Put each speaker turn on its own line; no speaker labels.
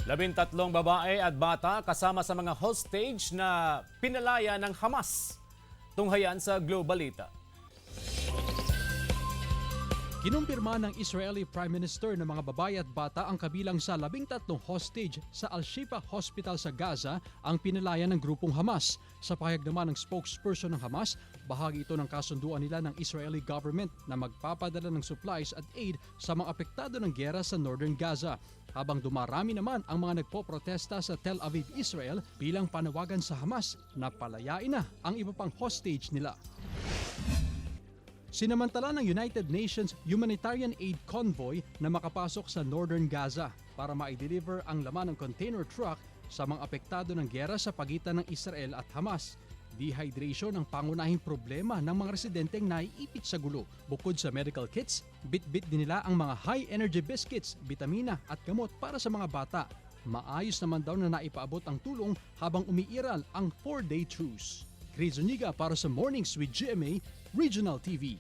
13 babae at bata kasama sa mga hostage na pinalaya ng Hamas. Tunghayan sa Globalita.
Kinumpirma ng Israeli Prime Minister na mga babae at bata ang kabilang sa 13 hostage sa Al-Shifa Hospital sa Gaza ang pinalaya ng grupong Hamas. Sa pahayag naman ng spokesperson ng Hamas, bahagi ito ng kasunduan nila ng Israeli government na magpapadala ng supplies at aid sa mga apektado ng giyera sa Northern Gaza. Habang dumarami naman ang mga nagpoprotesta sa Tel Aviv, Israel bilang panawagan sa Hamas na palayain na ang iba pang hostage nila. Sinamantala ng United Nations Humanitarian Aid Convoy na makapasok sa Northern Gaza para ma-deliver ang laman ng container truck sa mga apektado ng giyera sa pagitan ng Israel at Hamas. Dehydration ang pangunahing problema ng mga residenteng naiipit sa gulo. Bukod sa medical kits, bit-bit din nila ang mga high-energy biscuits, bitamina at gamot para sa mga bata. Maayos naman daw na naipaabot ang tulong habang umiiral ang 4-day truce. Chris Zuniga para sa Mornings with GMA Regional TV.